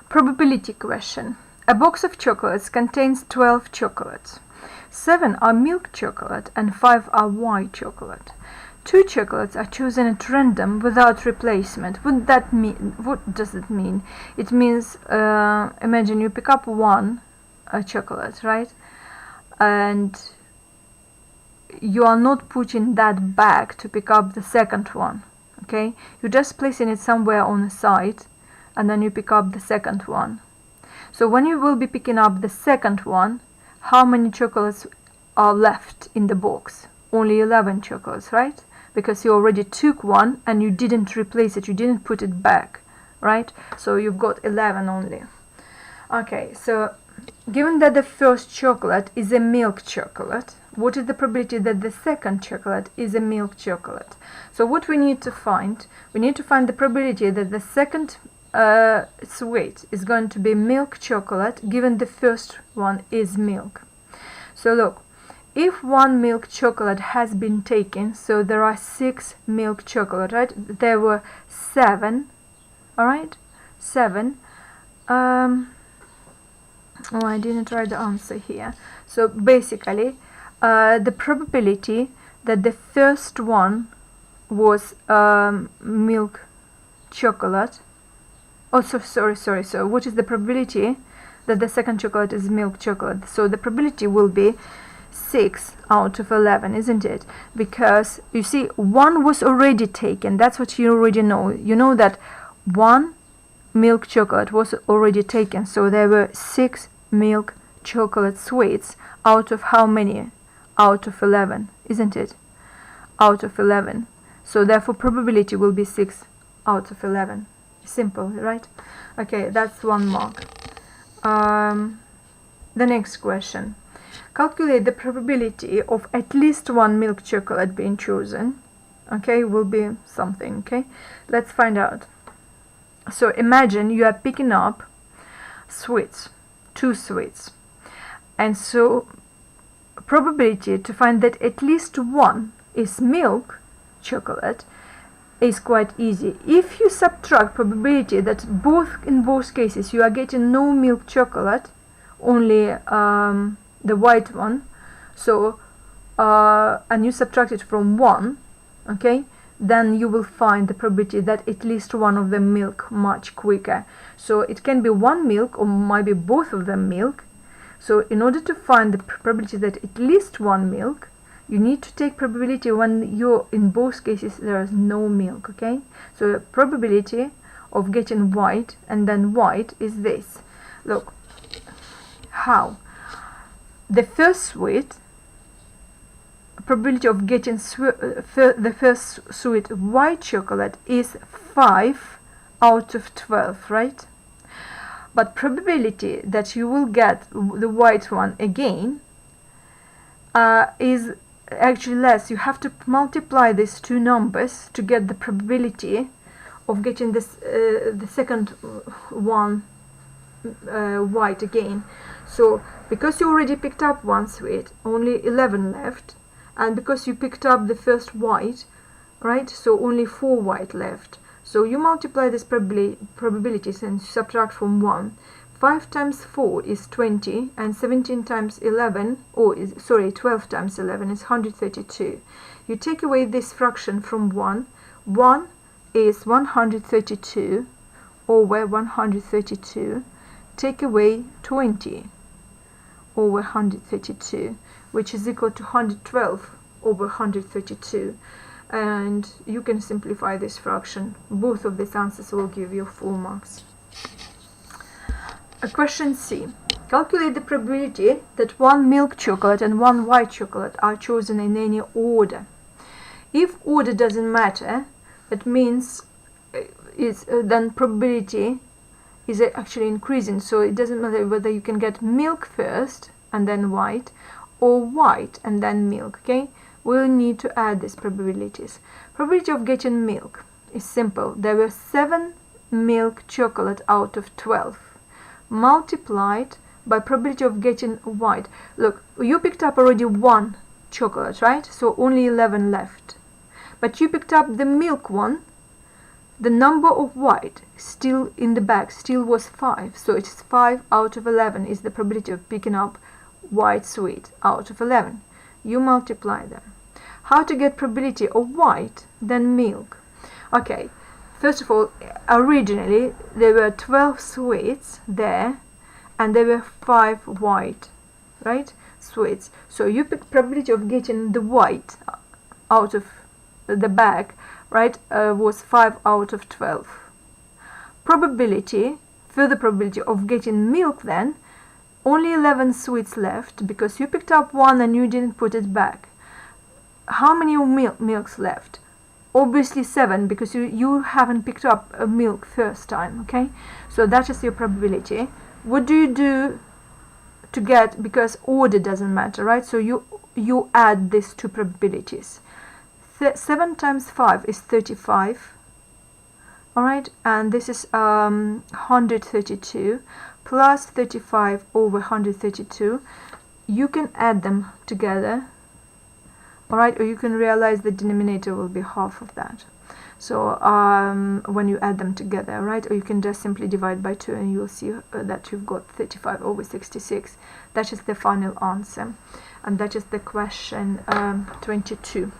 Probability question. A box of chocolates contains 12 chocolates. 7 are milk chocolate and 5 are white chocolate. 2 chocolates are chosen at random without replacement. What does it mean? It means, imagine you pick up one chocolate, right? And you are not putting that bag to pick up the second one, okay? You're just placing it somewhere on the side, and then you pick up the second one. So when you will be picking up the second one, how many chocolates are left in the box? Only 11 chocolates, right? Because you already took one and you didn't replace it, you didn't put it back, right? So you've got 11 only. Okay, so given that the first chocolate is a milk chocolate, what is the probability that the second chocolate is a milk chocolate? So what we need to find the probability that the second sweet is going to be milk chocolate given the first one is milk. So look, if one milk chocolate has been taken, so there are 6 milk chocolate, right? There were 7, all right? 7. Oh, I didn't write the answer here. So basically, the probability that the first one was milk chocolate. Oh, so sorry. So what is the probability that the second chocolate is milk chocolate? So the probability will be 6 out of 11, isn't it? Because you see, one was already taken. That's what you already know. You know that one milk chocolate was already taken. So there were 6 milk chocolate sweets out of how many? Out of 11, isn't it? Out of 11. So therefore probability will be 6 out of 11. Simple, right? Okay, that's 1 mark. The next question. Calculate the probability of at least one milk chocolate being chosen. Okay, will be something, okay? Let's find out. So imagine you are picking up sweets, 2 sweets. And so probability to find that at least one is milk chocolate is quite easy. If you subtract probability that in both cases you are getting no milk chocolate, only the white one, so and you subtract it from 1, okay, then you will find the probability that at least one of them milk much quicker. So it can be one milk or maybe both of them milk. So in order to find the probability that at least one milk, you need to take probability when you're in both cases there is no milk, okay? So the probability of getting white and then white is this. Look, how? The first sweet, probability of getting the first sweet white chocolate is 5 out of 12, right? But probability that you will get the white one again is actually less. You have to multiply these 2 numbers to get the probability of getting this the second one white again. So because you already picked up one sweet, only 11 left, and because you picked up the first white, right, so only 4 white left. So you multiply these probabilities and subtract from 1. 5 times 4 is 20, and 17 times 11, 12 times 11 is 132. You take away this fraction from 1. 1 is 132 over 132. Take away 20 over 132, which is equal to 112 over 132. And you can simplify this fraction. Both of these answers will give you 4 marks. Question C. Calculate the probability that one milk chocolate and one white chocolate are chosen in any order. If order doesn't matter, that means then probability is actually increasing. So it doesn't matter whether you can get milk first and then white, or white and then milk, okay? We'll need to add these probabilities. Probability of getting milk is simple. There were 7 milk chocolate out of 12. Multiplied by probability of getting white. Look, you picked up already 1 chocolate, right? So only 11 left. But you picked up the milk one the number of white still in the bag still was 5, so it is 5 out of 11 is the probability of picking up white sweet out of 11. You multiply them. How to get probability of white, then milk? Okay, first of all, originally there were 12 sweets there and there were 5 white, right, sweets. So you pick probability of getting the white out of the bag, right, was 5 out of 12. Further probability of getting milk then, only 11 sweets left because you picked up one and you didn't put it back. How many milks left? Obviously 7, because you haven't picked up a milk first time, okay? So that is your probability. What do you do to get, because order doesn't matter, right? So you add these two probabilities. 7 times 5 is 35, alright, and this is 132 plus 35 over 132. You can add them together, alright, or you can realize the denominator will be half of that. So when you add them together, right, or you can just simply divide by 2 and you'll see that you've got 35 over 66. That is the final answer, and that is the question 22.